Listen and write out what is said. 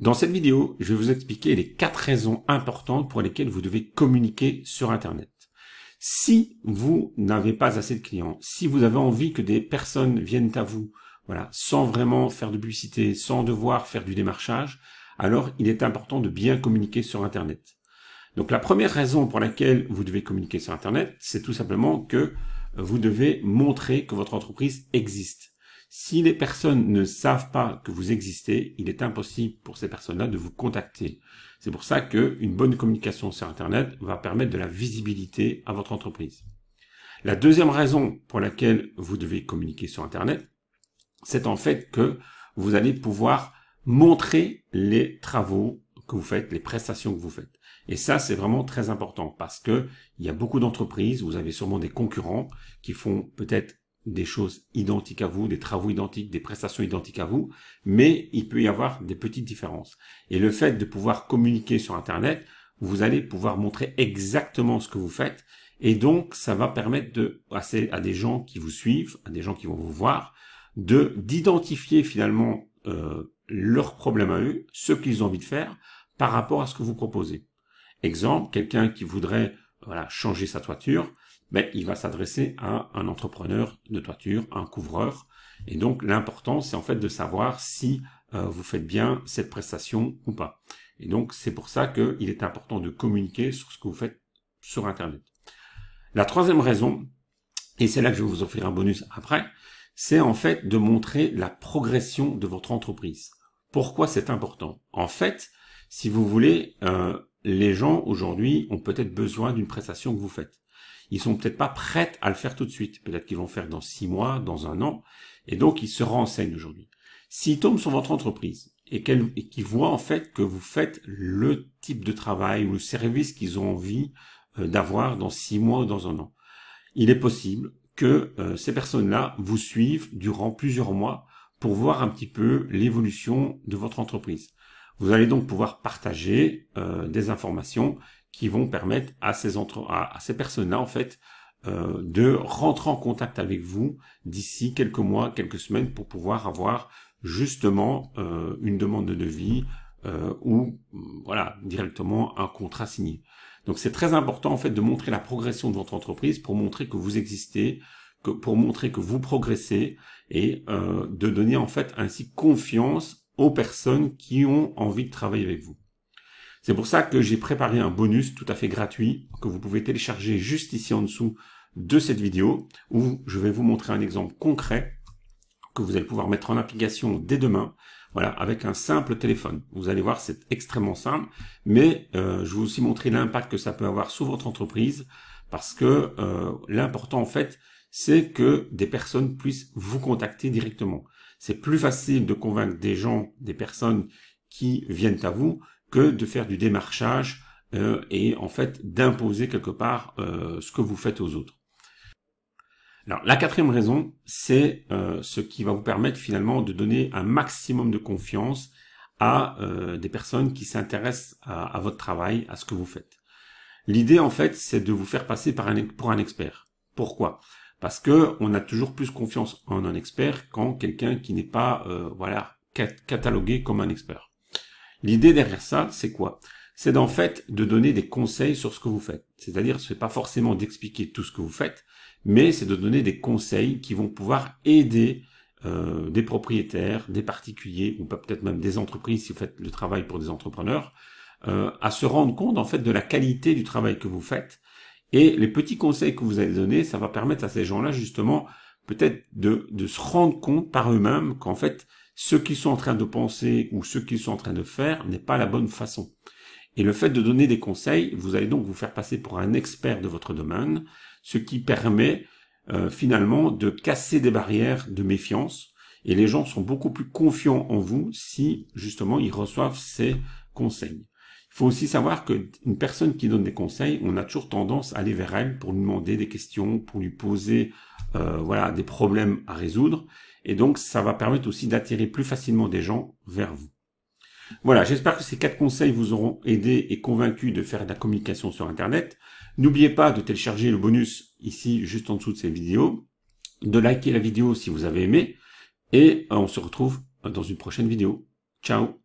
Dans cette vidéo, je vais vous expliquer les 4 raisons importantes pour lesquelles vous devez communiquer sur Internet. Si vous n'avez pas assez de clients, si vous avez envie que des personnes viennent à vous, voilà, sans vraiment faire de publicité, sans devoir faire du démarchage, alors il est important de bien communiquer sur Internet. Donc la première raison pour laquelle vous devez communiquer sur Internet, c'est tout simplement que vous devez montrer que votre entreprise existe. Si les personnes ne savent pas que vous existez, il est impossible pour ces personnes-là de vous contacter. C'est pour ça qu'une bonne communication sur Internet va permettre de la visibilité à votre entreprise. La deuxième raison pour laquelle vous devez communiquer sur Internet, c'est en fait que vous allez pouvoir montrer les travaux que vous faites, les prestations que vous faites. Et ça, c'est vraiment très important parce que il y a beaucoup d'entreprises, vous avez sûrement des concurrents qui font peut-être des choses identiques à vous, des travaux identiques, des prestations identiques à vous, mais il peut y avoir des petites différences. Et le fait de pouvoir communiquer sur Internet, vous allez pouvoir montrer exactement ce que vous faites, et donc ça va permettre à des gens qui vous suivent, à des gens qui vont vous voir, d'identifier finalement leurs problèmes à eux, ce qu'ils ont envie de faire par rapport à ce que vous proposez. Exemple, quelqu'un qui voudrait changer sa toiture, il va s'adresser à un entrepreneur de toiture, un couvreur. Et donc, l'important, c'est en fait de savoir si vous faites bien cette prestation ou pas. Et donc, c'est pour ça qu'il est important de communiquer sur ce que vous faites sur Internet. La troisième raison, et c'est là que je vais vous offrir un bonus après, c'est en fait de montrer la progression de votre entreprise. Pourquoi c'est important? En fait, si vous voulez, les gens aujourd'hui ont peut-être besoin d'une prestation que vous faites. Ils sont peut-être pas prêts à le faire tout de suite. Peut-être qu'ils vont le faire dans 6 mois, dans 1 an. Et donc, ils se renseignent aujourd'hui. S'ils tombent sur votre entreprise et qu'ils voient en fait que vous faites le type de travail ou le service qu'ils ont envie d'avoir dans 6 mois ou dans 1 an, il est possible que ces personnes-là vous suivent durant plusieurs mois pour voir un petit peu l'évolution de votre entreprise. Vous allez donc pouvoir partager des informations qui vont permettre à ces personnes-là, en fait, de rentrer en contact avec vous d'ici quelques mois, quelques semaines, pour pouvoir avoir justement une demande de devis ou directement un contrat signé. Donc c'est très important en fait de montrer la progression de votre entreprise pour montrer que vous existez, pour montrer que vous progressez et de donner en fait ainsi confiance aux personnes qui ont envie de travailler avec vous. C'est pour ça que j'ai préparé un bonus tout à fait gratuit que vous pouvez télécharger juste ici en dessous de cette vidéo où je vais vous montrer un exemple concret que vous allez pouvoir mettre en application dès demain, avec un simple téléphone. Vous allez voir, c'est extrêmement simple, mais je vais aussi montrer l'impact que ça peut avoir sur votre entreprise parce que l'important en fait, c'est que des personnes puissent vous contacter directement. C'est plus facile de convaincre des gens, des personnes qui viennent à vous que de faire du démarchage et en fait d'imposer quelque part ce que vous faites aux autres. Alors la quatrième raison, c'est ce qui va vous permettre finalement de donner un maximum de confiance à des personnes qui s'intéressent à votre travail, à ce que vous faites. L'idée en fait, c'est de vous faire passer pour un expert. Pourquoi? Parce que on a toujours plus confiance en un expert qu'en quelqu'un qui n'est pas catalogué comme un expert. L'idée derrière ça, c'est quoi? C'est en fait de donner des conseils sur ce que vous faites. C'est-à-dire, c'est pas forcément d'expliquer tout ce que vous faites, mais c'est de donner des conseils qui vont pouvoir aider des propriétaires, des particuliers, ou peut-être même des entreprises si vous faites le travail pour des entrepreneurs, à se rendre compte en fait de la qualité du travail que vous faites. Et les petits conseils que vous allez donner, ça va permettre à ces gens-là justement peut-être de se rendre compte par eux-mêmes qu'en fait, ce qu'ils sont en train de penser ou ce qu'ils sont en train de faire n'est pas la bonne façon. Et le fait de donner des conseils, vous allez donc vous faire passer pour un expert de votre domaine, ce qui permet finalement de casser des barrières de méfiance. Et les gens sont beaucoup plus confiants en vous si justement ils reçoivent ces conseils. Il faut aussi savoir qu'une personne qui donne des conseils, on a toujours tendance à aller vers elle pour lui demander des questions, pour lui poser des problèmes à résoudre. Et donc, ça va permettre aussi d'attirer plus facilement des gens vers vous. Voilà, j'espère que ces 4 conseils vous auront aidé et convaincu de faire de la communication sur Internet. N'oubliez pas de télécharger le bonus ici, juste en dessous de cette vidéo, de liker la vidéo si vous avez aimé, et on se retrouve dans une prochaine vidéo. Ciao!